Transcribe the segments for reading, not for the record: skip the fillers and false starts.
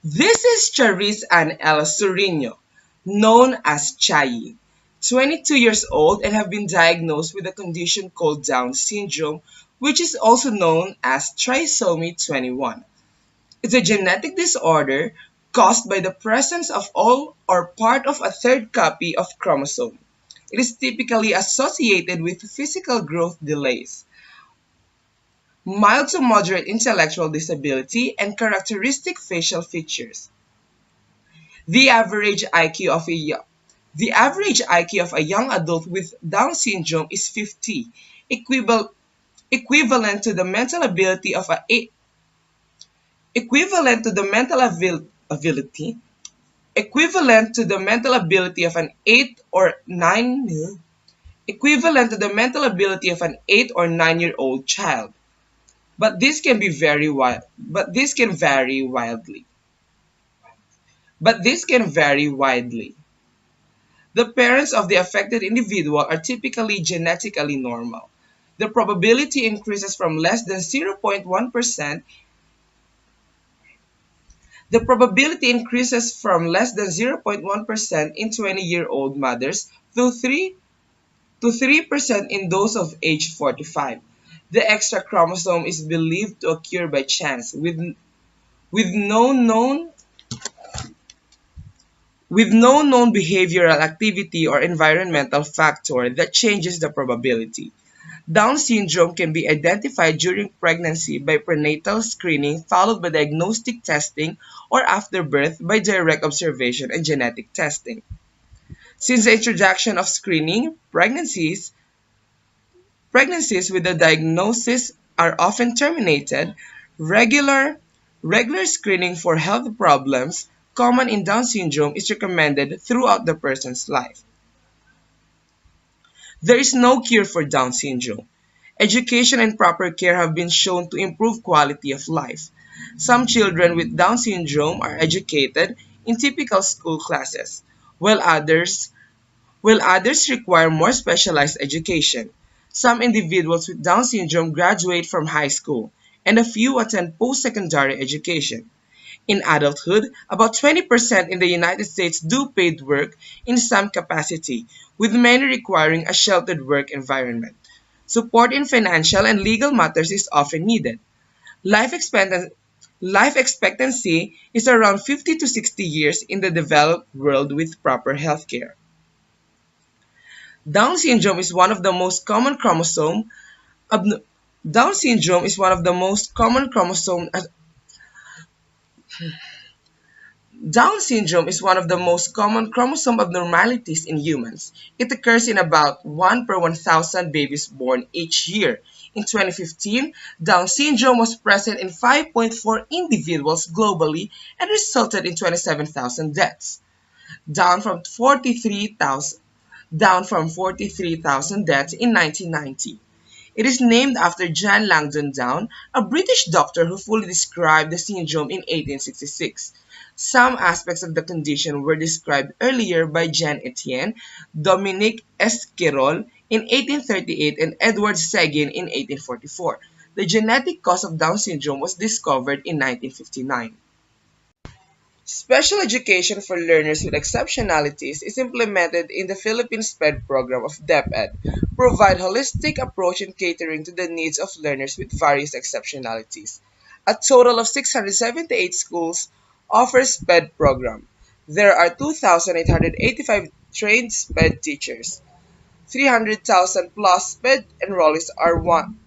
This is Charisse Armiela Surino, known as Chayi, 22 years old and have been diagnosed with a condition called Down syndrome, which is also known as trisomy 21. It's a genetic disorder caused by the presence of all or part of a third copy of chromosome. It is typically associated with physical growth delays, mild to moderate intellectual disability, and characteristic facial features. The average IQ of a yo- the average IQ of a young adult with Down syndrome is 50, equival- equivalent to the mental ability of a equivalent to the ability equivalent to the mental ability of an 8 or 9 equivalent to the mental ability of an 8 or 9-year old child. But this can vary wildly. But this can vary widely. The parents of the affected individual are typically genetically normal. The probability increases from less than 0.1%. The probability increases from less than 0.1% in 20-year-old mothers to 3% in those of age 45. The extra chromosome is believed to occur by chance, with no known with no known behavioral activity or environmental factor that changes the probability. Down syndrome can be identified during pregnancy by prenatal screening followed by diagnostic testing or after birth by direct observation and genetic testing. Since the introduction of screening, pregnancies with a diagnosis are often terminated. Regular, regular screening for health problems common in Down syndrome is recommended throughout the person's life. There is no cure for Down syndrome. Education and proper care have been shown to improve quality of life. Some children with Down syndrome are educated in typical school classes, while others require more specialized education. Some individuals with Down syndrome graduate from high school, and a few attend post-secondary education. In adulthood, about 20% in the United States do paid work in some capacity, with many requiring a sheltered work environment. Support in financial and legal matters is often needed. Life expectancy, life expectancy is around 50 to 60 years in the developed world with proper healthcare. Down syndrome is one of the most common chromosome abno- Down syndrome is one of the most common chromosome Down syndrome is one of the most common chromosome abnormalities in humans. It occurs in about 1 per 1,000 babies born each year. In 2015, Down syndrome was present in 5.4 individuals globally and resulted in 27,000 deaths, down from 43,000 down from 43,000 deaths in 1990. It is named after John Langdon Down, a British doctor who fully described the syndrome in 1866. Some aspects of the condition were described earlier by Jean Etienne, Dominique Esquirol in 1838, and Edward Seguin in 1844. The genetic cause of Down syndrome was discovered in 1959. Special education for learners with exceptionalities is implemented in the Philippine SPED program of DepEd, provide holistic approach in catering to the needs of learners with various exceptionalities. A total of 678 schools offer SPED program. There are 2,885 trained SPED teachers. 300,000 plus SPED enrollees are one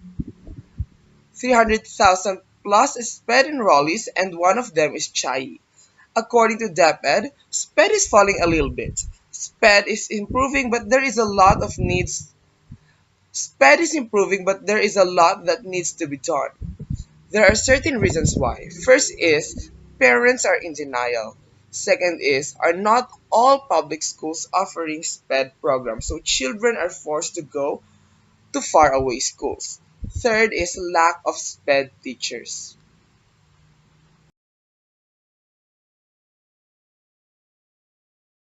300,000 plus SPED enrollees and one of them is Chai. According to DepEd, SPED is falling a little bit. SPED is improving, but there is a lot of needs. SPED is improving, but there is a lot that needs to be done. There are certain reasons why. First is parents are in denial. Second is are not all public schools offering SPED programs, so children are forced to go to faraway schools. Third is lack of SPED teachers.